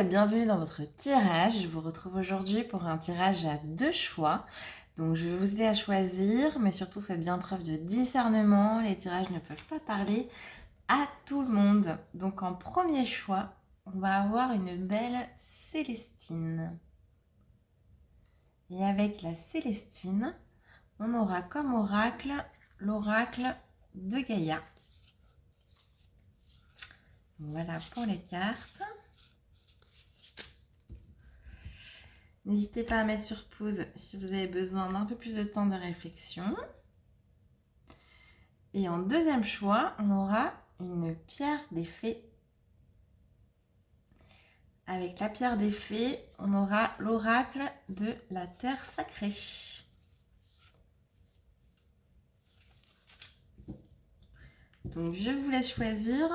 et bienvenue dans votre tirage. Je vous retrouve aujourd'hui pour un tirage à 2 choix. Donc je vais vous aider à choisir, mais surtout faites bien preuve de discernement. Les tirages ne peuvent pas parler à tout le monde. Donc en premier choix, on va avoir une belle Célestine. Et avec la Célestine, on aura comme oracle l'oracle de Gaïa. Voilà pour les cartes. N'hésitez pas à mettre sur pause si vous avez besoin d'un peu plus de temps de réflexion. Et en deuxième choix, on aura une pierre des fées. Avec la pierre des fées, on aura l'oracle de la terre sacrée. Donc je vous laisse choisir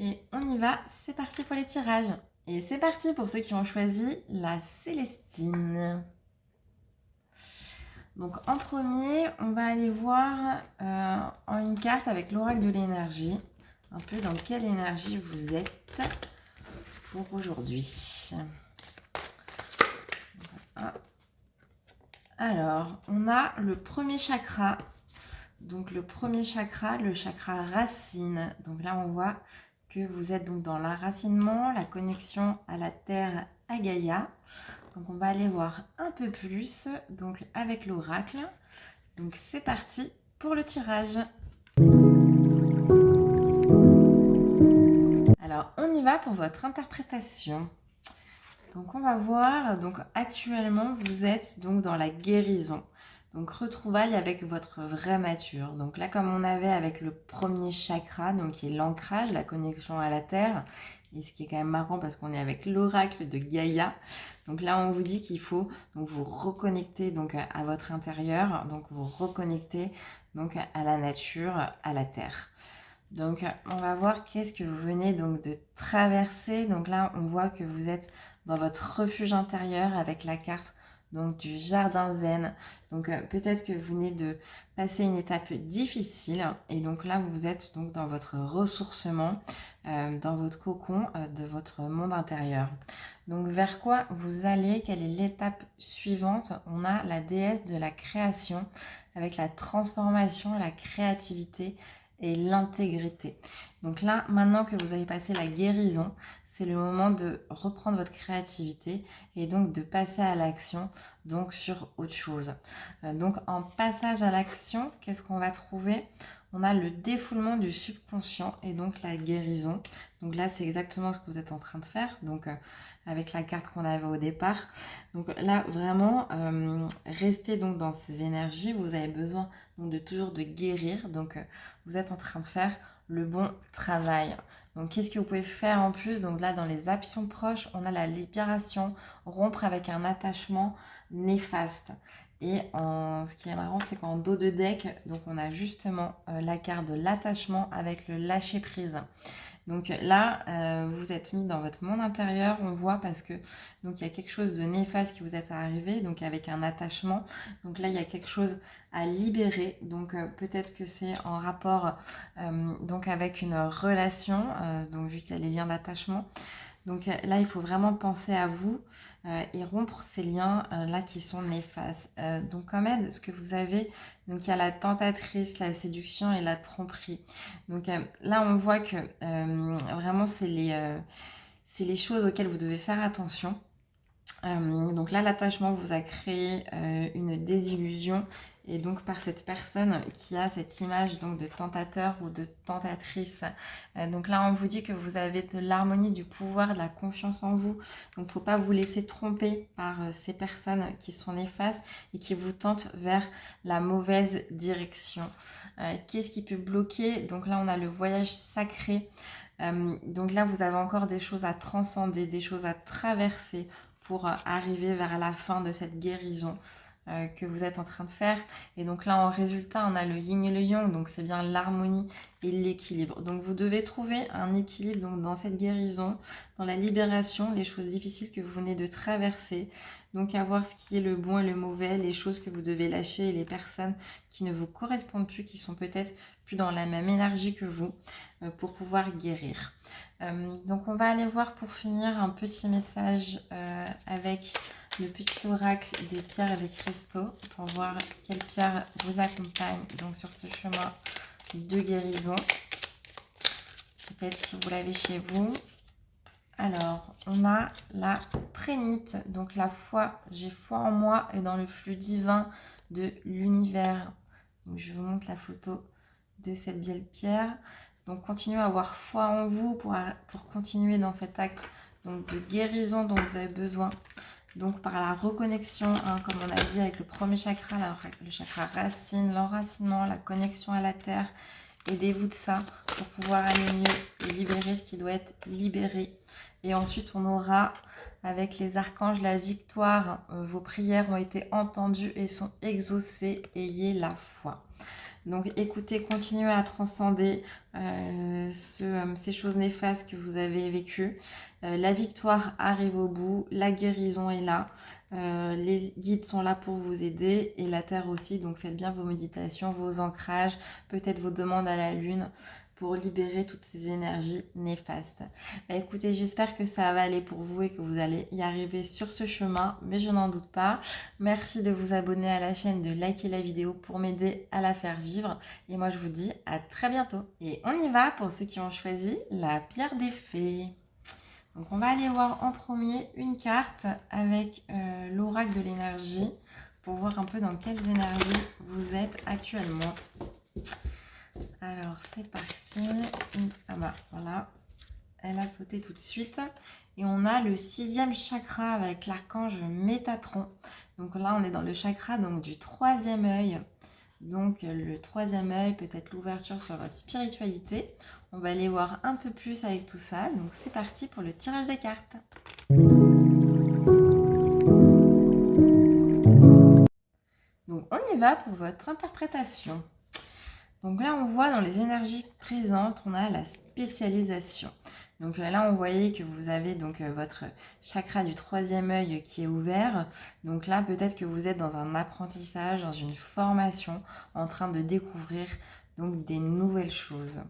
et on y va, c'est parti pour les tirages. Et c'est parti pour ceux qui ont choisi la Célestine. Donc en premier, on va aller voir en une carte avec l'oracle de l'énergie, un peu dans quelle énergie vous êtes pour aujourd'hui. Alors, on a le premier chakra. Donc le premier chakra, le chakra racine. Donc là, on voit que vous êtes donc dans l'enracinement, la connexion à la terre, à Gaïa. Donc on va aller voir un peu plus donc avec l'oracle. Donc c'est parti pour le tirage. Alors on y va pour votre interprétation. Donc on va voir, donc actuellement vous êtes donc dans la guérison. Donc retrouvailles avec votre vraie nature. Donc là comme on avait avec le premier chakra, donc qui est l'ancrage, la connexion à la terre. Et ce qui est quand même marrant parce qu'on est avec l'oracle de Gaïa. Donc là on vous dit qu'il faut donc vous reconnecter donc à votre intérieur, donc vous reconnecter donc à la nature, à la terre. Donc on va voir qu'est-ce que vous venez donc de traverser. Donc là on voit que vous êtes dans votre refuge intérieur avec la carte donc du jardin zen. Donc peut-être que vous venez de passer une étape difficile et donc là vous êtes donc dans votre ressourcement, dans votre cocon de votre monde intérieur. Donc vers quoi vous allez? Quelle est l'étape suivante? On a la déesse de la création avec la transformation, la créativité et l'intégrité. Donc là, maintenant que vous avez passé la guérison, c'est le moment de reprendre votre créativité et donc de passer à l'action, donc sur autre chose. Donc en passage à l'action, qu'est-ce qu'on va trouver? On a le défoulement du subconscient et donc la guérison. Donc là, c'est exactement ce que vous êtes en train de faire. Donc avec la carte qu'on avait au départ. Donc là, vraiment, restez donc dans ces énergies. Vous avez besoin donc de toujours de guérir. Donc vous êtes en train de faire le bon travail. Donc qu'est-ce que vous pouvez faire en plus? Donc là, dans les actions proches, on a la libération, rompre avec un attachement néfaste. Et ce qui est marrant, c'est qu'en dos de deck, donc on a justement la carte de l'attachement avec le lâcher prise. Donc là, vous êtes mis dans votre monde intérieur, on voit parce que donc il y a quelque chose de néfaste qui vous est arrivé, donc avec un attachement. Donc là, il y a quelque chose à libérer. Donc peut-être que c'est en rapport donc avec une relation, donc vu qu'il y a les liens d'attachement. Donc là, il faut vraiment penser à vous et rompre ces liens là qui sont néfastes. Donc comme aide, ce que vous avez, donc il y a la tentatrice, la séduction et la tromperie. Donc là, on voit que vraiment, c'est les choses auxquelles vous devez faire attention. Donc là, l'attachement vous a créé une désillusion et donc par cette personne qui a cette image donc de tentateur ou de tentatrice. Donc là, on vous dit que vous avez de l'harmonie, du pouvoir, de la confiance en vous. Donc il ne faut pas vous laisser tromper par ces personnes qui sont néfastes et qui vous tentent vers la mauvaise direction. Qu'est-ce qui peut bloquer? Donc là, on a le voyage sacré. Donc là, vous avez encore des choses à transcender, des choses à traverser pour arriver vers la fin de cette guérison que vous êtes en train de faire. Et donc là, en résultat, on a le yin et le yang, donc c'est bien l'harmonie et l'équilibre. Donc vous devez trouver un équilibre donc, dans cette guérison, dans la libération, les choses difficiles que vous venez de traverser. Donc à voir ce qui est le bon et le mauvais, les choses que vous devez lâcher et les personnes qui ne vous correspondent plus, qui sont peut-être plus dans la même énergie que vous pour pouvoir guérir. Donc on va aller voir pour finir un petit message avec le petit oracle des pierres et des cristaux pour voir quelle pierre vous accompagne donc sur ce chemin de guérison. Peut-être si vous l'avez chez vous. Alors, on a la prénite, donc la foi. J'ai foi en moi et dans le flux divin de l'univers. Donc, je vous montre la photo de cette belle pierre. Donc, continuez à avoir foi en vous pour continuer dans cet acte donc, de guérison dont vous avez besoin. Donc, par la reconnexion, hein, comme on a dit avec le premier chakra, le chakra racine, l'enracinement, la connexion à la terre. Aidez-vous de ça pour pouvoir aller mieux et libérer ce qui doit être libéré. Et ensuite, on aura avec les archanges la victoire. Vos prières ont été entendues et sont exaucées. Ayez la foi. Donc écoutez, continuez à transcender ces choses néfastes que vous avez vécues. La victoire arrive au bout, la guérison est là. Les guides sont là pour vous aider et la terre aussi. Donc faites bien vos méditations, vos ancrages, peut-être vos demandes à la lune pour libérer toutes ces énergies néfastes. Écoutez, j'espère que ça va aller pour vous et que vous allez y arriver sur ce chemin, mais je n'en doute pas. Merci de vous abonner à la chaîne, de liker la vidéo pour m'aider à la faire vivre. Et moi, je vous dis à très bientôt. Et on y va pour ceux qui ont choisi la pierre des fées. Donc, on va aller voir en premier une carte avec l'oracle de l'énergie pour voir un peu dans quelles énergies vous êtes actuellement. Alors, c'est parti. Ah bah, voilà. Elle a sauté tout de suite. Et on a le 6e chakra avec l'archange Métatron. Donc là, on est dans le chakra donc, du 3e œil. Donc le 3e œil, peut-être l'ouverture sur votre spiritualité. On va aller voir un peu plus avec tout ça. Donc c'est parti pour le tirage des cartes. Donc on y va pour votre interprétation. Donc là, on voit dans les énergies présentes, on a la spécialisation. Donc là, on voyait que vous avez donc votre chakra du 3e œil qui est ouvert. Donc là, peut-être que vous êtes dans un apprentissage, dans une formation, en train de découvrir donc des nouvelles choses.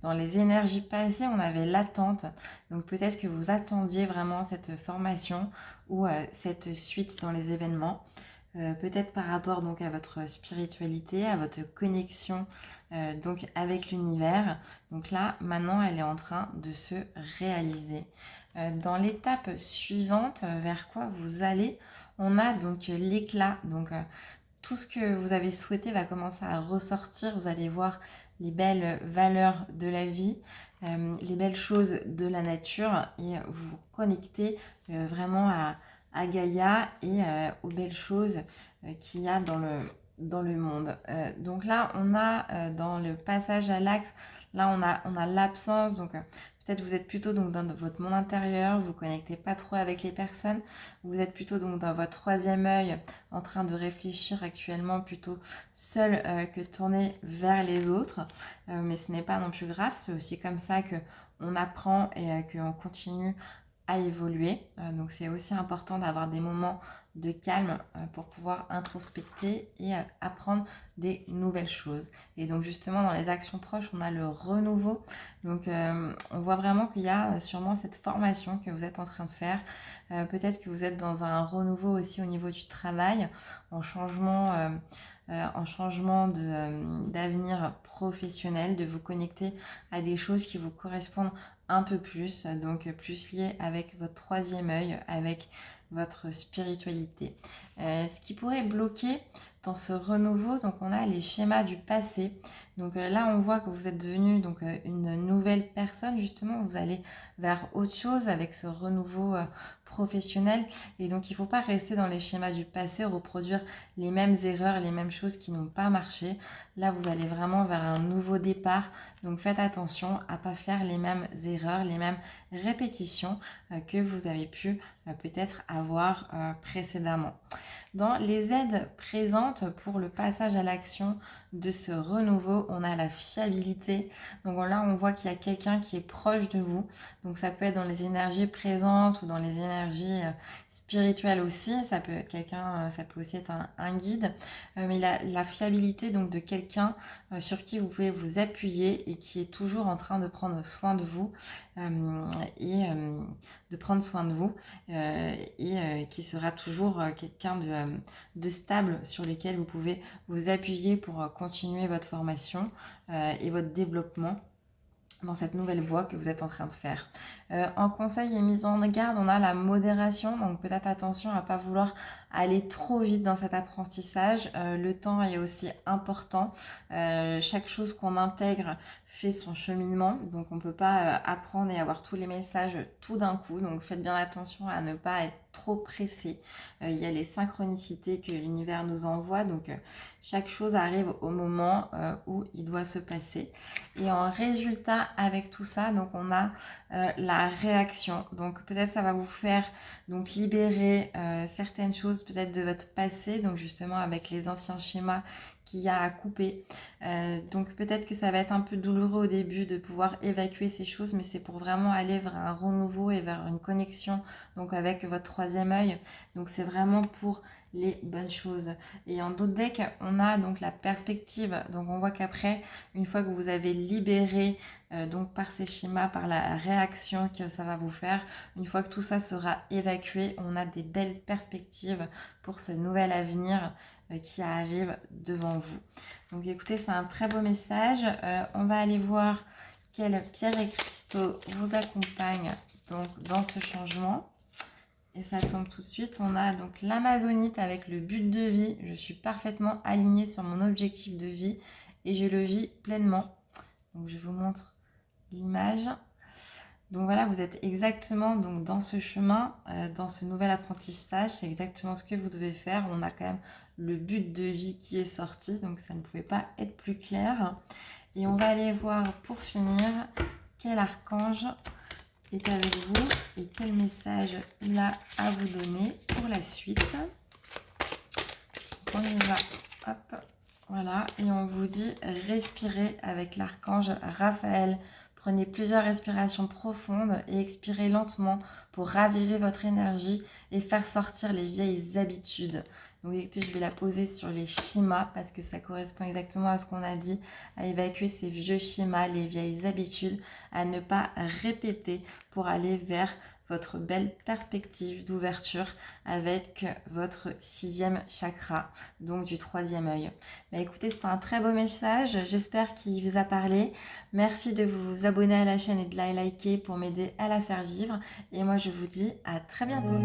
Dans les énergies passées, on avait l'attente. Donc peut-être que vous attendiez vraiment cette formation ou cette suite dans les événements. Peut-être par rapport donc à votre spiritualité, à votre connexion donc avec l'univers. Donc là, maintenant, elle est en train de se réaliser. Dans l'étape suivante, vers quoi vous allez, on a donc l'éclat. Donc tout ce que vous avez souhaité va commencer à ressortir. Vous allez voir les belles valeurs de la vie, les belles choses de la nature et vous vous connectez vraiment à Gaïa et aux belles choses qu'il y a dans le monde. Donc là, on a dans le passage à l'axe, là on a l'absence, donc peut-être vous êtes plutôt donc dans votre monde intérieur, vous ne connectez pas trop avec les personnes, vous êtes plutôt donc dans votre 3e œil en train de réfléchir actuellement plutôt seul que tourné vers les autres, mais ce n'est pas non plus grave, c'est aussi comme ça qu'on apprend et qu'on continue à évoluer. Donc c'est aussi important d'avoir des moments de calme pour pouvoir introspecter et apprendre des nouvelles choses. Et donc justement dans les actions proches, on a le renouveau. Donc on voit vraiment qu'il y a sûrement cette formation que vous êtes en train de faire. Peut-être que vous êtes dans un renouveau aussi au niveau du travail, en changement d'avenir professionnel, de vous connecter à des choses qui vous correspondent un peu plus, donc plus lié avec votre 3e œil, avec votre spiritualité. Ce qui pourrait bloquer dans ce renouveau, donc on a les schémas du passé. Donc là, on voit que vous êtes devenu donc une nouvelle personne, justement, vous allez vers autre chose avec ce renouveau professionnel. Et donc, il ne faut pas rester dans les schémas du passé, reproduire les mêmes erreurs, les mêmes choses qui n'ont pas marché. Là, vous allez vraiment vers un nouveau départ. Donc, faites attention à ne pas faire les mêmes erreurs, les mêmes répétitions que vous avez pu peut-être avoir précédemment. Dans les aides présentes pour le passage à l'action de ce renouveau, on a la fiabilité. Donc là, on voit qu'il y a quelqu'un qui est proche de vous. Donc ça peut être dans les énergies présentes ou dans les énergies spirituelles aussi. Ça peut être quelqu'un, ça peut aussi être un guide. Mais la fiabilité donc de quelqu'un sur qui vous pouvez vous appuyer et qui est toujours en train de prendre soin de vous et de prendre soin de vous et qui sera toujours quelqu'un de stable sur lequel vous pouvez vous appuyer pour continuer votre formation et votre développement dans cette nouvelle voie que vous êtes en train de faire. En conseil et mise en garde, on a la modération, donc peut-être attention à ne pas vouloir aller trop vite dans cet apprentissage. Le temps est aussi important. Chaque chose qu'on intègre fait son cheminement, donc on ne peut pas apprendre et avoir tous les messages tout d'un coup, donc faites bien attention à ne pas être trop pressé. Il y a les synchronicités que l'univers nous envoie, donc chaque chose arrive au moment où il doit se passer. Et en résultat, avec tout ça, donc on a la réaction. Donc peut-être ça va vous faire donc libérer certaines choses peut-être de votre passé, donc justement avec les anciens schémas qu'il y a à couper. Donc peut-être que ça va être un peu douloureux au début de pouvoir évacuer ces choses, mais c'est pour vraiment aller vers un renouveau et vers une connexion donc avec votre troisième œil. Donc c'est vraiment pour les bonnes choses. Et en d'autres decks, on a donc la perspective. Donc on voit qu'après, une fois que vous avez libéré donc par ces schémas, par la réaction que ça va vous faire, une fois que tout ça sera évacué, on a des belles perspectives pour ce nouvel avenir qui arrive devant vous. Donc écoutez, c'est un très beau message. On va aller voir quelles pierres et cristaux vous accompagnent donc dans ce changement. Et ça tombe tout de suite. On a donc l'amazonite avec le but de vie. Je suis parfaitement alignée sur mon objectif de vie et je le vis pleinement. Donc je vous montre l'image. Donc voilà, vous êtes exactement donc dans ce chemin, dans ce nouvel apprentissage. C'est exactement ce que vous devez faire. On a quand même le but de vie qui est sorti, donc ça ne pouvait pas être plus clair. Et on va aller voir pour finir quel archange est avec vous et quel message il a à vous donner pour la suite. On y va, hop, voilà, et on vous dit respirez avec l'archange Raphaël. Prenez plusieurs respirations profondes et expirez lentement pour raviver votre énergie et faire sortir les vieilles habitudes. Donc écoutez, je vais la poser sur les schémas parce que ça correspond exactement à ce qu'on a dit, à évacuer ces vieux schémas, les vieilles habitudes, à ne pas répéter pour aller vers votre belle perspective d'ouverture avec votre 6e chakra, donc du 3e œil. Bah écoutez, c'est un très beau message, j'espère qu'il vous a parlé. Merci de vous abonner à la chaîne et de la liker pour m'aider à la faire vivre. Et moi, je vous dis à très bientôt.